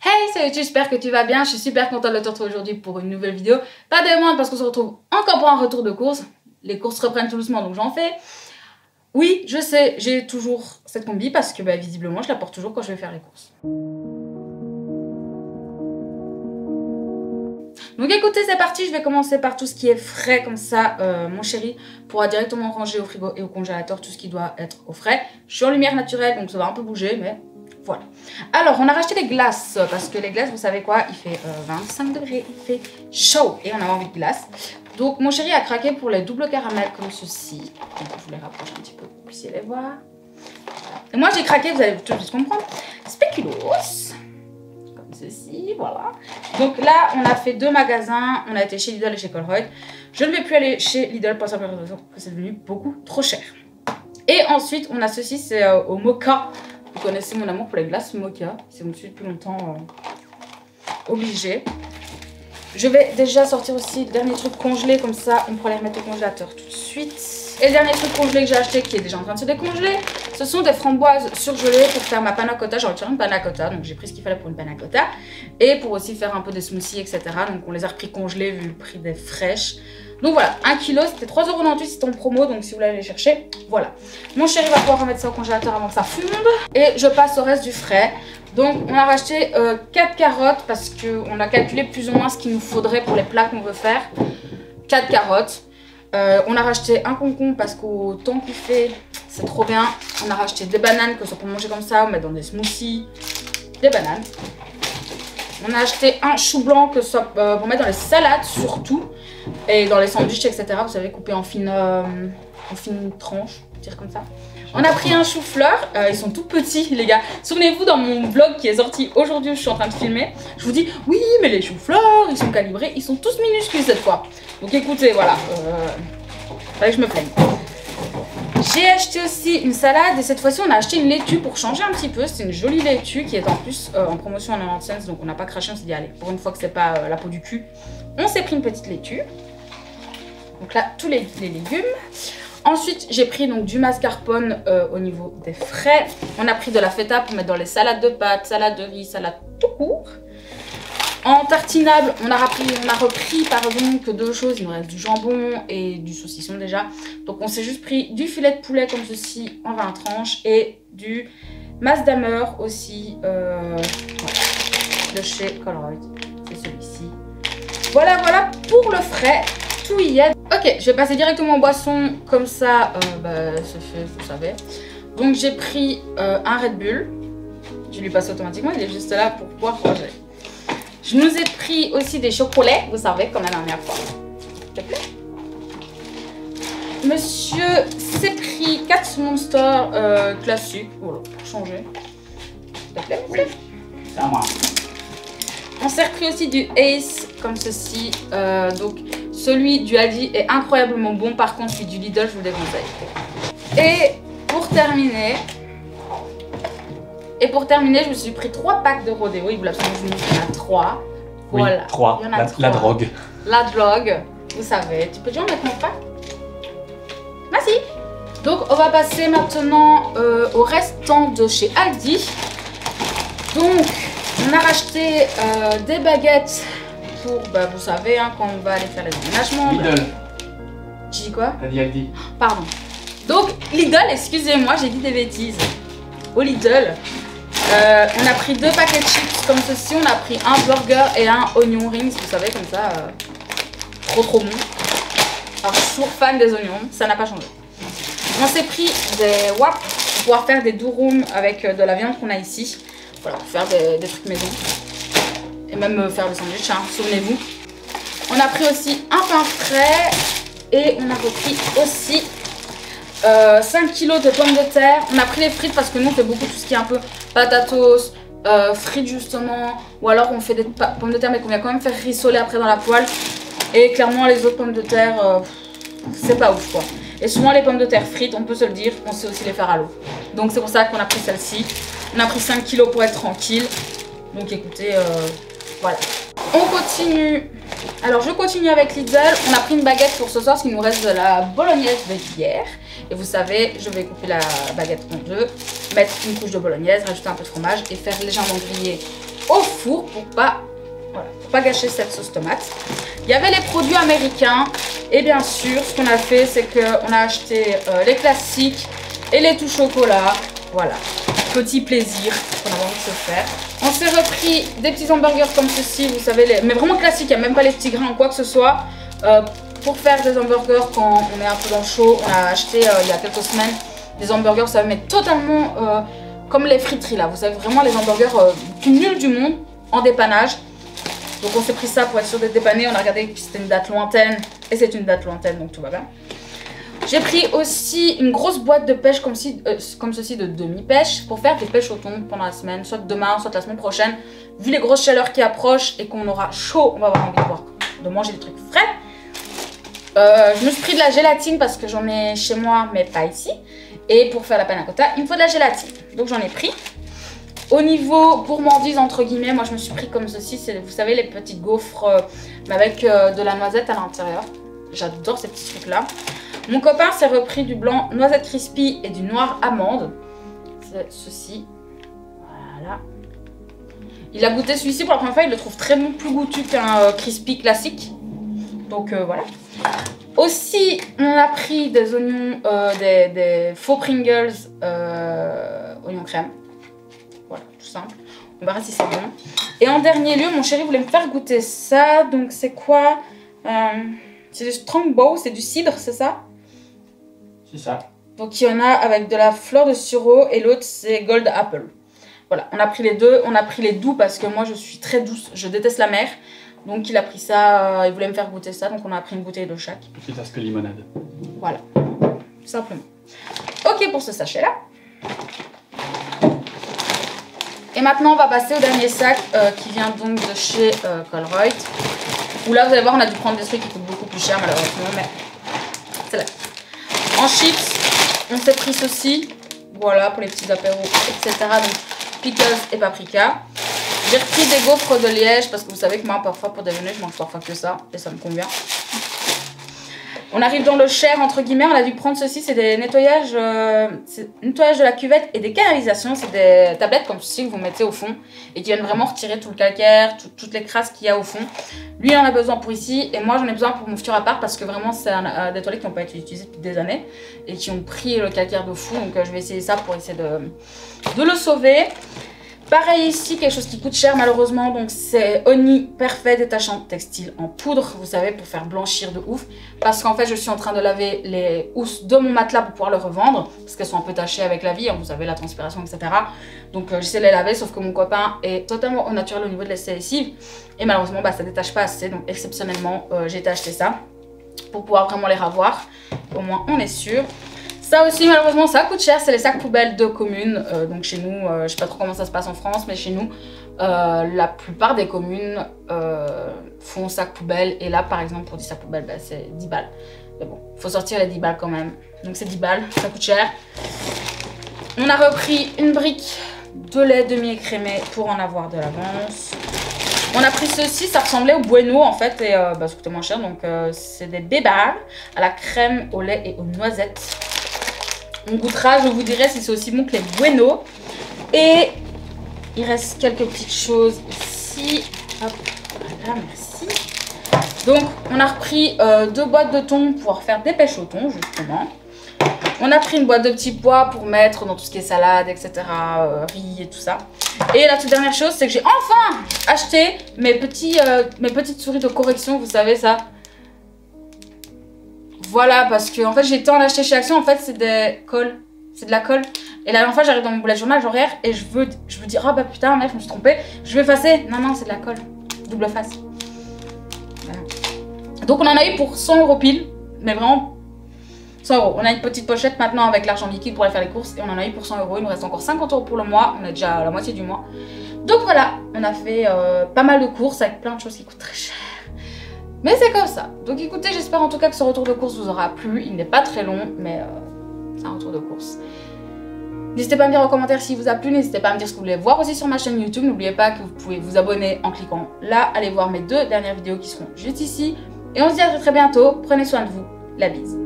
Hey, salut, j'espère que tu vas bien. Je suis super contente de te retrouver aujourd'hui pour une nouvelle vidéo. Pas des moindres parce qu'on se retrouve encore pour un retour de course. Les courses reprennent tout doucement donc j'en fais. Oui, je sais, j'ai toujours cette combi parce que visiblement je la porte toujours quand je vais faire les courses. Donc écoutez, c'est parti, je vais commencer par tout ce qui est frais comme ça. Mon chéri pourra directement ranger au frigo et au congélateur tout ce qui doit être au frais. Je suis en lumière naturelle donc ça va un peu bouger mais voilà. Alors on a racheté des glaces parce que les glaces, vous savez quoi, il fait 25 degrés, il fait chaud et on a envie de glace. Donc mon chéri a craqué pour les doubles caramels comme ceci. Donc, je vous les rapproche un petit peu pour que vous puissiez les voir. Voilà. Et moi j'ai craqué, vous allez tout de suite comprendre, spéculoos. Comme ceci, voilà. Donc là, on a fait deux magasins. On a été chez Lidl et chez Colruyt. Je ne vais plus aller chez Lidl pour la simple raison que c'est devenu beaucoup trop cher. Et ensuite, on a ceci, c'est au mocha. Vous connaissez mon amour pour les glaces mocha. Si vous me suivez depuis longtemps, obligé. Je vais déjà sortir aussi le dernier truc congelé. Comme ça, on pourra les remettre au congélateur tout de suite. Et le dernier truc congelé que j'ai acheté, qui est déjà en train de se décongeler, ce sont des framboises surgelées pour faire ma panna cotta. J'ai envie de faire une panna cotta, donc j'ai pris ce qu'il fallait pour une panna cotta. Et pour aussi faire un peu des smoothies, etc. Donc on les a repris congelés vu le prix des fraîches. Donc voilà, 1 kg, c'était 3,98 €, c'était en promo, donc si vous voulez aller les chercher, voilà. Mon chéri va pouvoir remettre ça au congélateur avant que ça fonde. Et je passe au reste du frais. Donc on a racheté 4 carottes parce qu'on a calculé plus ou moins ce qu'il nous faudrait pour les plats qu'on veut faire. 4 carottes. On a racheté un concombre parce qu'au temps qu'il fait, c'est trop bien. On a racheté des bananes, que ce soit pour manger comme ça ou mettre dans des smoothies. Des bananes. On a acheté un chou blanc, que ce soit pour mettre dans les salades surtout. Et dans les sandwichs, etc. Vous savez, coupé en fines tranches, dire comme ça. On a pris un chou-fleur, ils sont tout petits les gars. Souvenez-vous dans mon vlog qui est sorti aujourd'hui où je suis en train de filmer, je vous dis oui mais les choux-fleurs ils sont calibrés, ils sont tous minuscules cette fois. Donc écoutez voilà, fallait que je me plaigne. J'ai acheté aussi une salade et cette fois-ci on a acheté une laitue pour changer un petit peu. C'est une jolie laitue qui est en plus en promotion à 90 cents, donc on n'a pas craché, on s'est dit allez, pour une fois que c'est pas la peau du cul, on s'est pris une petite laitue. Donc là tous les légumes. Ensuite, j'ai pris donc du mascarpone au niveau des frais. On a pris de la feta pour mettre dans les salades de pâtes, salades de riz, salades tout court. En tartinable, on a repris pardon, que deux choses. Il nous reste du jambon et du saucisson déjà. Donc on s'est juste pris du filet de poulet comme ceci en 20 tranches et du Masdamer aussi de chez Colruyt. C'est celui-ci. Voilà, voilà pour le frais. Tout y est. Ok, je vais passer directement en boisson, comme ça, c'est fait, vous savez. Donc j'ai pris un Red Bull. Je lui passe automatiquement, il est juste là pour pouvoir ranger. Je nous ai pris aussi des chocolats, vous savez, comme la dernière fois. S'il te plaît. Monsieur s'est pris 4 Monster classiques, voilà, pour changer. S'il te plaît, s'il te plaît. C'est à moi. On s'est repris aussi du Ace, comme ceci, donc... Celui du Aldi est incroyablement bon, par contre celui du Lidl je vous le déconseille. Et pour terminer, je me suis pris 3 packs de Rodeo. Il vous l'absolu, je vous montre, il y en a 3. Voilà. Oui, 3. Il y en a 3. La drogue. La drogue, vous savez. Tu peux déjà en mettre mon pack? Merci. Donc on va passer maintenant au restant de chez Aldi. Donc on a racheté des baguettes. Pour, vous savez, hein, quand on va aller faire les déménagements. Lidl. J'ai dit quoi? T'as dit Aldi. Pardon. Donc, Lidl, excusez-moi, j'ai dit des bêtises. Au Lidl, on a pris 2 paquets de chips comme ceci. On a pris un burger et un onion rings, vous savez, comme ça. Trop bon. Alors, je suis toujours fan des oignons, ça n'a pas changé. On s'est pris des wraps pour pouvoir faire des durum avec de la viande qu'on a ici. Voilà, pour faire des trucs maison. Et même faire le sandwich, hein, souvenez-vous. On a pris aussi un pain frais et on a repris aussi 5 kg de pommes de terre. On a pris les frites parce que nous on fait beaucoup tout ce qui est un peu patatos, frites justement. Ou alors on fait des pommes de terre mais qu'on vient quand même faire rissoler après dans la poêle. Et clairement les autres pommes de terre, c'est pas ouf quoi. Et souvent les pommes de terre frites, on peut se le dire, on sait aussi les faire à l'eau. Donc c'est pour ça qu'on a pris celle-ci. On a pris 5 kg pour être tranquille. Donc écoutez... Voilà. On continue. Alors je continue avec Lidl. On a pris une baguette pour ce soir parce qu'il nous reste de la bolognaise d'hier. Et vous savez, je vais couper la baguette en deux, mettre une couche de bolognaise, rajouter un peu de fromage et faire légèrement griller au four pour pas gâcher cette sauce tomate. Il y avait les produits américains et bien sûr ce qu'on a fait c'est qu'on a acheté les classiques et les tout chocolat. Voilà, petit plaisir qu'on a envie de se faire. On s'est repris des petits hamburgers comme ceci, vous savez, mais vraiment classiques, il n'y a même pas les petits grains ou quoi que ce soit. Pour faire des hamburgers quand on est un peu dans le chaud, on a acheté il y a quelques semaines des hamburgers, vous savez, mais totalement comme les friteries là. Vous savez, vraiment les hamburgers plus nuls du monde en dépannage. Donc on s'est pris ça pour être sûr d'être dépanné. On a regardé que c'était une date lointaine et c'est une date lointaine, donc tout va bien. J'ai pris aussi une grosse boîte de pêche comme ceci de demi-pêche pour faire des pêches au thon pendant la semaine, soit demain, soit la semaine prochaine. Vu les grosses chaleurs qui approchent et qu'on aura chaud, on va avoir envie de manger des trucs frais. Je me suis pris de la gélatine parce que j'en ai chez moi mais pas ici. Et pour faire la panna cotta, il me faut de la gélatine. Donc j'en ai pris. Au niveau gourmandise entre guillemets, moi je me suis pris comme ceci. C'est, vous savez, les petits gaufres avec de la noisette à l'intérieur. J'adore ces petits trucs là. Mon copain s'est repris du blanc noisette crispy et du noir amande. C'est ceci. Voilà. Il a goûté celui-ci pour la première fois. Il le trouve très bon, plus goûtu qu'un crispy classique. Donc voilà. Aussi, on a pris des oignons, des faux Pringles, oignons crème. Voilà, tout simple. On verra si c'est bon. Et en dernier lieu, mon chéri voulait me faire goûter ça. Donc c'est quoi? C'est du Strongbow, c'est du cidre, c'est ça? C'est ça. Donc il y en a avec de la fleur de sureau et l'autre c'est Gold Apple. Voilà, on a pris les deux. On a pris les doux parce que moi je suis très douce, je déteste la mer. Donc il a pris ça, il voulait me faire goûter ça, donc on a pris une bouteille de chaque. Quitte à ce que limonade. Voilà, tout simplement. Ok pour ce sachet là. Et maintenant on va passer au dernier sac qui vient donc de chez Colruyt. Où là vous allez voir on a dû prendre des trucs qui coûtent beaucoup plus cher malheureusement, mais c'est là. En chips, on s'est pris ceci, voilà pour les petits apéros, etc. Donc pickles et paprika. J'ai repris des gaufres de Liège parce que vous savez que moi parfois pour déjeuner je mange parfois que ça et ça me convient. On arrive dans le Cher entre guillemets, on a dû prendre ceci, c'est des nettoyages, nettoyage de la cuvette et des canalisations. C'est des tablettes comme ceci que vous mettez au fond et qui viennent vraiment retirer tout le calcaire, toutes les crasses qu'il y a au fond. Lui il en a besoin pour ici et moi j'en ai besoin pour mon futur appart parce que vraiment c'est des toilettes qui n'ont pas été utilisées depuis des années et qui ont pris le calcaire de fou. Donc je vais essayer ça pour essayer de le sauver. Pareil ici, quelque chose qui coûte cher malheureusement, donc c'est Oni Perfect détachant textile en poudre, vous savez, pour faire blanchir de ouf. Parce qu'en fait, je suis en train de laver les housses de mon matelas pour pouvoir le revendre, parce qu'elles sont un peu tachées avec la vie, hein, vous savez, la transpiration, etc. Donc j'essaie de les laver, sauf que mon copain est totalement au naturel au niveau de la lessive. Et malheureusement, bah, ça détache pas assez, donc exceptionnellement, j'ai été acheter ça pour pouvoir vraiment les ravoir. Au moins, on est sûr. Ça aussi malheureusement ça coûte cher, c'est les sacs poubelles de communes, donc chez nous, je sais pas trop comment ça se passe en France, mais chez nous, la plupart des communes font sac poubelle, et là par exemple pour des sacs poubelles, bah, c'est 10 balles. Mais bon, faut sortir les 10 balles quand même, donc c'est 10 balles, ça coûte cher. On a repris une brique de lait demi-écrémé pour en avoir de l'avance. On a pris ceci, ça ressemblait au Bueno en fait, et bah, ça coûtait moins cher, donc c'est des bébars à la crème, au lait et aux noisettes. On goûtera, je vous dirai si c'est aussi bon que les Bueno. Et il reste quelques petites choses ici. Hop, voilà, merci. Donc, on a repris 2 boîtes de thon pour pouvoir faire des pêches au thon, justement. On a pris une boîte de petits pois pour mettre dans tout ce qui est salade, etc. Riz et tout ça. Et la toute dernière chose, c'est que j'ai enfin acheté mes petites souris de correction, vous savez ça. Voilà, parce que en fait j'ai été en acheter chez Action, en fait c'est des cols, c'est de la colle. Et la dernière fois j'arrive dans mon bullet journal horaire et je veux dire oh bah putain mec je me suis trompée, je vais effacer. Non c'est de la colle, double face. Voilà. Donc on en a eu pour 100 € pile, mais vraiment 100 €. On a une petite pochette maintenant avec l'argent liquide pour aller faire les courses et on en a eu pour 100 €. Il nous reste encore 50 € pour le mois, on est déjà à la moitié du mois. Donc voilà, on a fait pas mal de courses avec plein de choses qui coûtent très cher. Mais c'est comme ça. Donc écoutez, j'espère en tout cas que ce retour de course vous aura plu. Il n'est pas très long, mais c'est un retour de course. N'hésitez pas à me dire en commentaire s'il vous a plu. N'hésitez pas à me dire ce que vous voulez voir aussi sur ma chaîne YouTube. N'oubliez pas que vous pouvez vous abonner en cliquant là. Allez voir mes 2 dernières vidéos qui seront juste ici. Et on se dit à très bientôt. Prenez soin de vous. La bise.